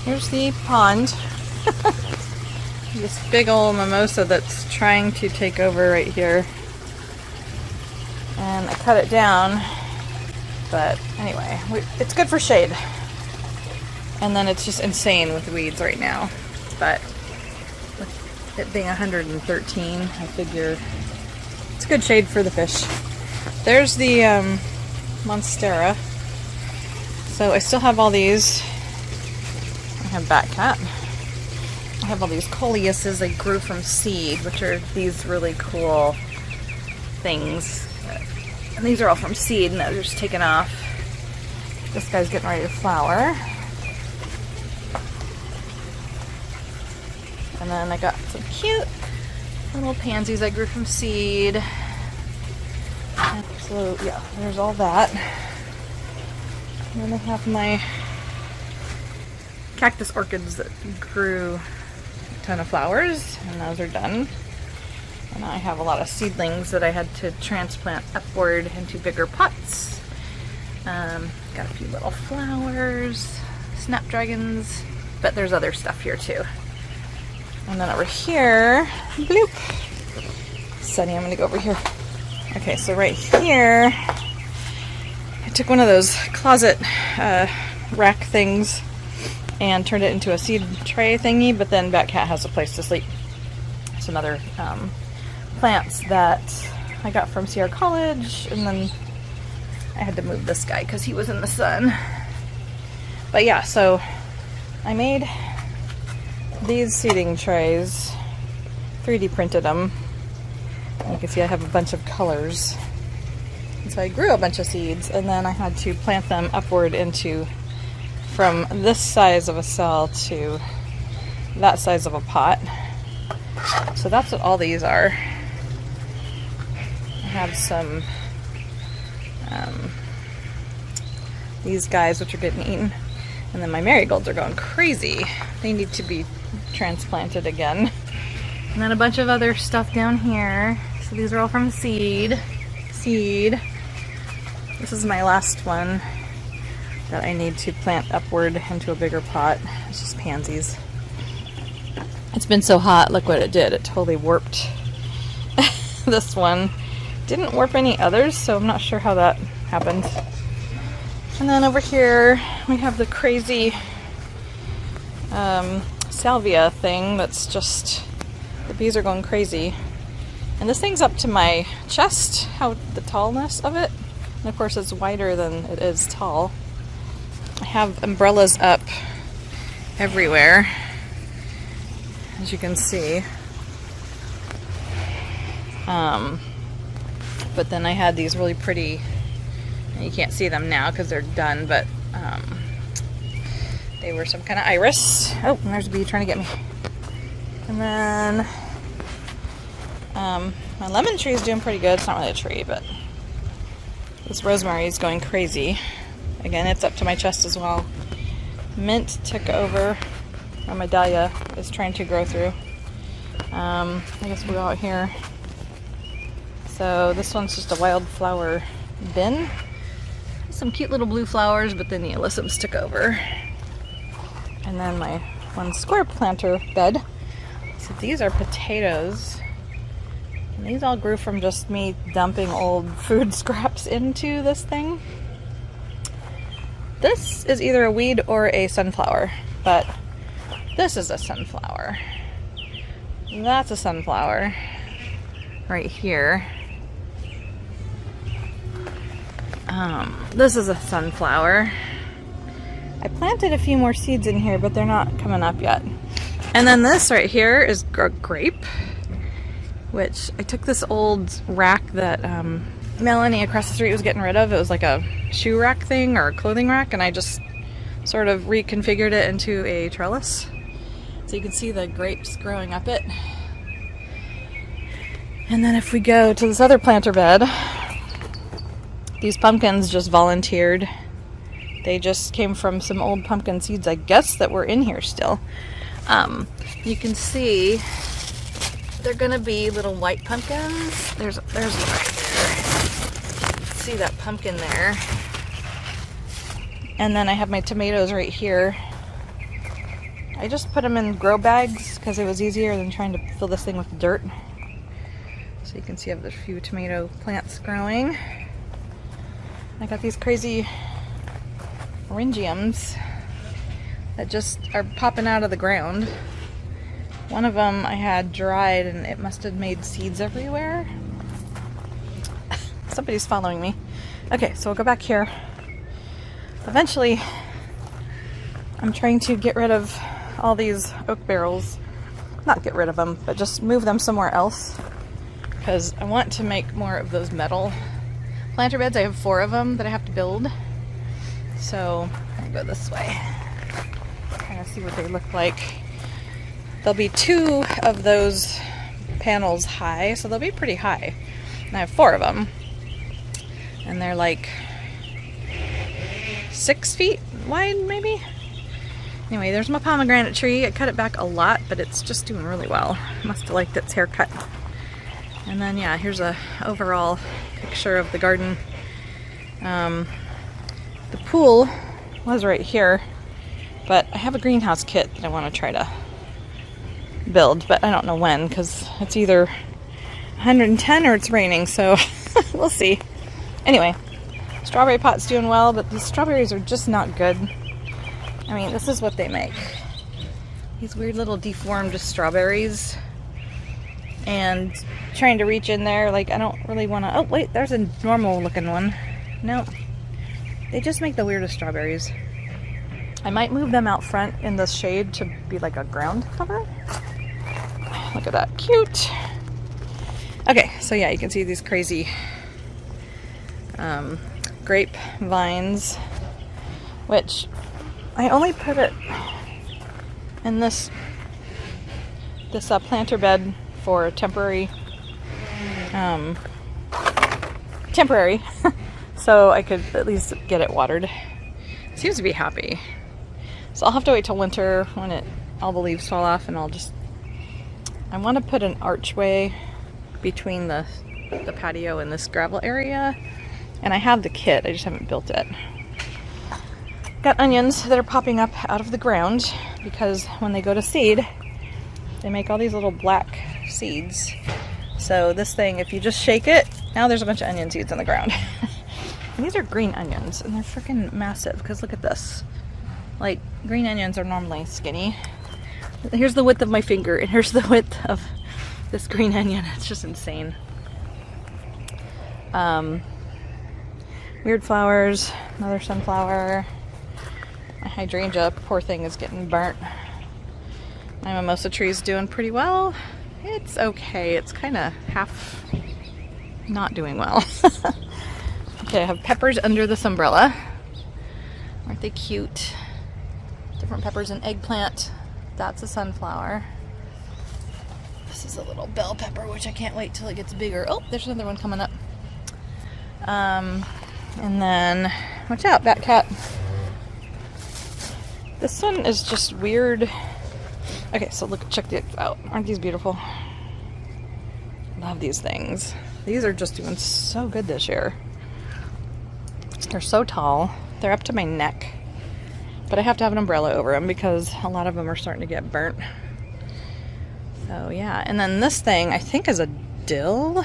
Here's the pond. This big old mimosa that's trying to take over right here. And I cut it down, but anyway, it's good for shade. And then it's just insane with weeds right now. But with it being 113, I figure it's good shade for the fish. There's the Monstera. So I still have all these. I have bat cat. I have all these coleuses that grew from seed, which are these really cool things. And these are all from seed, and they're just taken off. This guy's getting ready to flower. And then I got some cute little pansies that grew from seed. And so yeah, there's all that. And then I have my cactus orchids that grew a ton of flowers, and those are done. And I have a lot of seedlings that I had to transplant upward into bigger pots. Got a few little flowers, snapdragons, but there's other stuff here too. And then over here, bloop. Sunny, I'm gonna go over here. Okay, so right here, I took one of those closet rack things and turned it into a seed tray thingy, but then Bat Cat has a place to sleep. Some other plants that I got from Sierra College, and then I had to move this guy because he was in the sun. But yeah, so I made these seeding trays, 3D printed them. And you can see I have a bunch of colors. And so I grew a bunch of seeds, and then I had to plant them upward into, from this size of a cell to that size of a pot. So that's what all these are. I have some these guys which are getting eaten, and then my marigolds are going crazy. They need to be transplanted again. And then a bunch of other stuff down here. So these are all from seed. This is my last one that I need to plant upward into a bigger pot. It's just pansies. It's been so hot, look what it did. It totally warped this one. Didn't warp any others, so I'm not sure how that happened. And then over here we have the crazy salvia thing that's just, the bees are going crazy. And this thing's up to my chest, how the tallness of it. And of course it's wider than it is tall. I have umbrellas up everywhere, as you can see. But then I had these really pretty, and you can't see them now because they're done, but they were some kind of iris. Oh, and there's a bee trying to get me. And then my lemon tree is doing pretty good. It's not really a tree, but this rosemary is going crazy. Again, it's up to my chest as well. Mint took over, or my dahlia is trying to grow through. I guess we'll go out here. So this one's just a wildflower bin. Some cute little blue flowers, but then the alyssums took over. And then my one square planter bed. So these are potatoes. And these all grew from just me dumping old food scraps into this thing. This is either a weed or a sunflower, but this is a sunflower. That's a sunflower right here. This is a sunflower. I planted a few more seeds in here, but they're not coming up yet. And then this right here is grape, which I took this old rack that Melanie across the street was getting rid of. It was like a shoe rack thing or a clothing rack, and I just sort of reconfigured it into a trellis. So you can see the grapes growing up it. And then if we go to this other planter bed, these pumpkins just volunteered. They just came from some old pumpkin seeds, I guess, that were in here still. You can see they're gonna be little white pumpkins. There's one right there. See that pumpkin there. And then I have my tomatoes right here. I just put them in grow bags because it was easier than trying to fill this thing with dirt. So you can see I have a few tomato plants growing. I got these crazy orangiums that just are popping out of the ground. One of them I had dried and it must have made seeds everywhere. Somebody's following me. Okay, so we'll go back here. Eventually, I'm trying to get rid of all these oak barrels. Not get rid of them, but just move them somewhere else. Because I want to make more of those metal planter beds. I have 4 of them that I have to build. So I'll go this way. Kind of see what they look like. There'll be 2 of those panels high, so they'll be pretty high. And I have 4 of them. And they're like 6 feet wide, maybe? Anyway, there's my pomegranate tree. I cut it back a lot, but it's just doing really well. Must have liked its haircut. And then, yeah, here's a overall picture of the garden. The pool was right here, but I have a greenhouse kit that I want to try to build, but I don't know when, because it's either 110 or it's raining, so we'll see. Anyway, strawberry pot's doing well, but these strawberries are just not good. I mean, this is what they make. These weird little deformed strawberries. And trying to reach in there, like, I don't really want to... Oh, wait, there's a normal looking one. No. They just make the weirdest strawberries. I might move them out front in the shade to be like a ground cover. Look at that. Cute. Okay, so yeah, you can see these crazy grape vines, which I only put it in this planter bed for temporary, so I could at least get it watered. It seems to be happy. So I'll have to wait till winter when all the leaves fall off, and I want to put an archway between the patio and this gravel area. And I have the kit, I just haven't built it. Got onions that are popping up out of the ground because when they go to seed, they make all these little black seeds. So this thing, if you just shake it, now there's a bunch of onion seeds on the ground. And these are green onions, and they're freaking massive, because look at this. Like, green onions are normally skinny. Here's the width of my finger, and here's the width of this green onion. It's just insane. Weird flowers, another sunflower. My hydrangea, poor thing, is getting burnt. My mimosa tree is doing pretty well. It's okay. It's kind of half not doing well. Okay, I have peppers under this umbrella. Aren't they cute? Different peppers and eggplant. That's a sunflower. This is a little bell pepper, which I can't wait till it gets bigger. Oh, there's another one coming up. And then, watch out, bat cat. This one is just weird. Okay, so check these out. Aren't these beautiful? Love these things. These are just doing so good this year. They're so tall. They're up to my neck. But I have to have an umbrella over them because a lot of them are starting to get burnt. So yeah, and then this thing I think is a dill.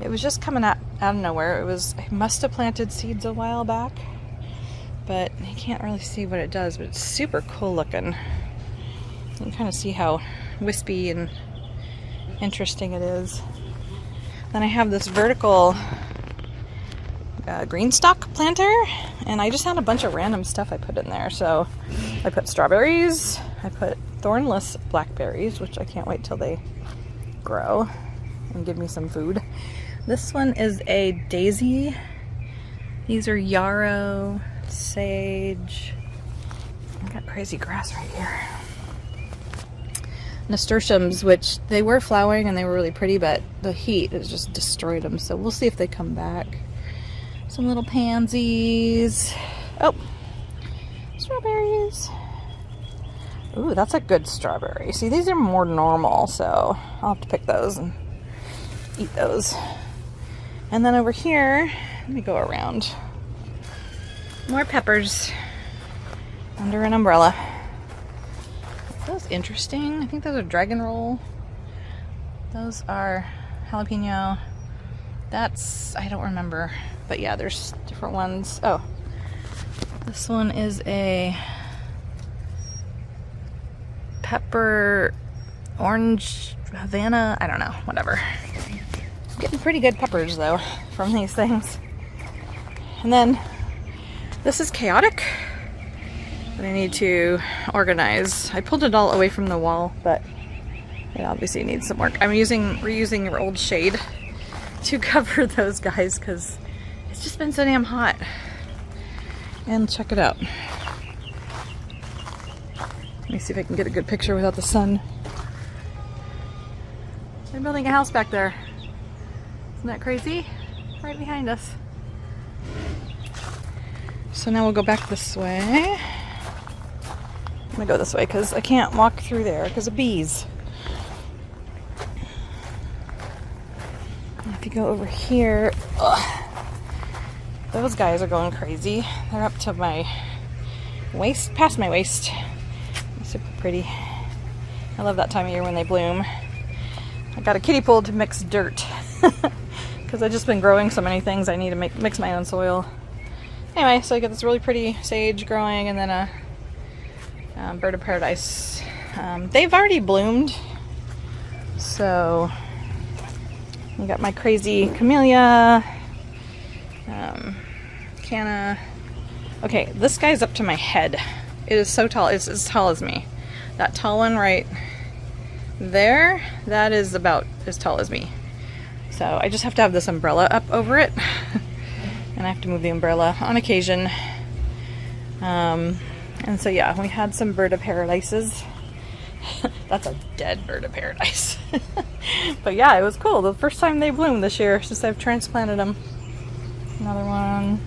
It was just coming out of nowhere. I must have planted seeds a while back, but you can't really see what it does, but it's super cool looking. You can kind of see how wispy and interesting it is. Then I have this vertical green stalk planter, and I just had a bunch of random stuff I put in there. So I put strawberries, I put thornless blackberries, which I can't wait till they grow and give me some food. This one is a daisy. These are yarrow, sage. I've got crazy grass right here. Nasturtiums, which they were flowering and they were really pretty, but the heat has just destroyed them. So we'll see if they come back. Some little pansies. Oh, strawberries. Ooh, that's a good strawberry. See, these are more normal, so I'll have to pick those and eat those. And then over here, let me go around. More peppers under an umbrella. those interesting? I think those are dragon roll. Those are jalapeno. That's, I don't remember. But yeah, there's different ones. Oh, this one is a pepper orange Havana. I don't know, whatever. Getting pretty good peppers though from these things. And then this is chaotic, but I need to organize. I pulled it all away from the wall, but it obviously needs some work. I'm reusing your old shade to cover those guys because it's just been so damn hot. And check it out. Let me see if I can get a good picture without the sun. They're building a house back there. Isn't that crazy? Right behind us. So now we'll go back this way. I'm gonna go this way because I can't walk through there because of bees. If you go over here, ugh, those guys are going crazy. They're up to my waist, past my waist. Super pretty. I love that time of year when they bloom. I got a kiddie pool to mix dirt because I've just been growing so many things. I need to mix my own soil. Anyway, so I got this really pretty sage growing, and then a bird of paradise. They've already bloomed, so I got my crazy camellia, canna. Okay, this guy's up to my head. It is so tall. It's as tall as me. That tall one right there, that is about as tall as me. So I just have to have this umbrella up over it. And I have to move the umbrella on occasion. And so yeah, we had some bird of paradises. That's a dead bird of paradise. But yeah, it was cool. The first time they bloomed this year since I've transplanted them. Another one.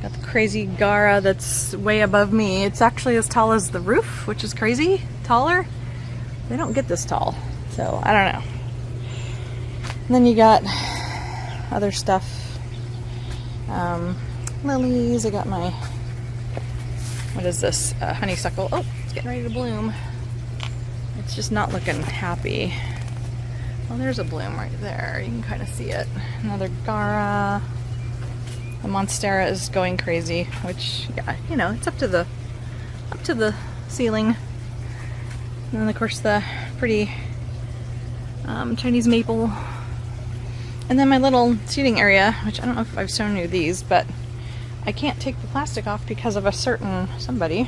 Got the crazy Gara that's way above me. It's actually as tall as the roof, which is crazy. Taller. They don't get this tall. So I don't know. And then you got other stuff. Lilies. I got my, what is this? Honeysuckle. Oh, it's getting ready to bloom. It's just not looking happy. Well, there's a bloom right there. You can kind of see it. Another Gara. The Monstera is going crazy, which, yeah, you know, it's up to the ceiling. And then of course the pretty Chinese maple. And then my little seating area, which I don't know if I've shown you these, but I can't take the plastic off because of a certain somebody.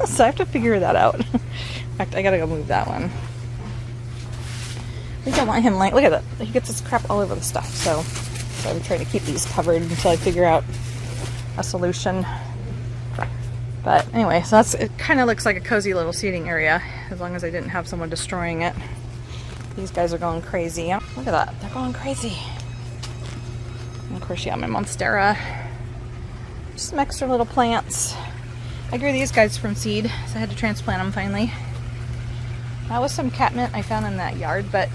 So I have to figure that out. In fact, I gotta go move that one. I think I want him like, look at that. He gets this crap all over the stuff. So I'm trying to keep these covered until I figure out a solution. But anyway, so it kind of looks like a cozy little seating area as long as I didn't have someone destroying it. These guys are going crazy. Look at that. They're going crazy. And of course, yeah, my Monstera. Just some extra little plants. I grew these guys from seed, so I had to transplant them finally. That was some catmint I found in that yard, but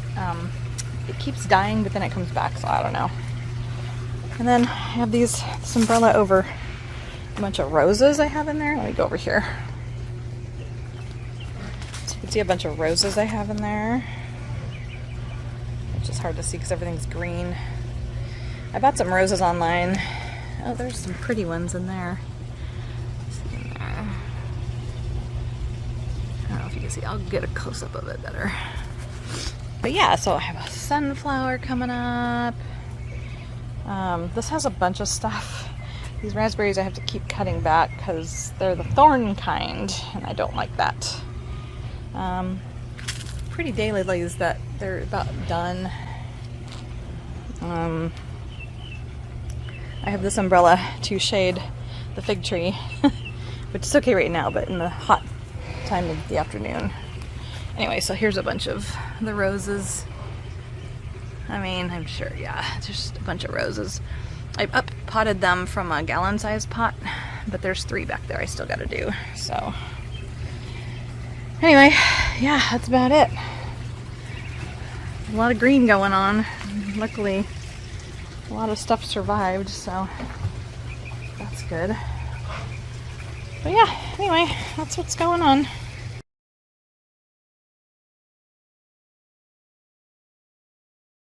it keeps dying, but then it comes back, so I don't know. And then I have this umbrella over a bunch of roses I have in there. Let me go over here. So you can see a bunch of roses I have in there. Which is hard to see because everything's green. I bought some roses online. Oh, there's some pretty ones in there. I don't know if you can see. I'll get a close-up of it better. But yeah, so I have a sunflower coming up. This has a bunch of stuff. These raspberries I have to keep cutting back because they're the thorn kind, and I don't like that. Pretty daylilies that they're about done. I have this umbrella to shade the fig tree, which is okay right now, but in the hot time of the afternoon. Anyway, so here's a bunch of the roses. I mean, I'm sure, yeah, just a bunch of roses. I up potted them from a gallon-sized pot, but there's 3 back there I still gotta do, so. Anyway, yeah, that's about it. A lot of green going on. Luckily, a lot of stuff survived, so that's good. But yeah, anyway, that's what's going on.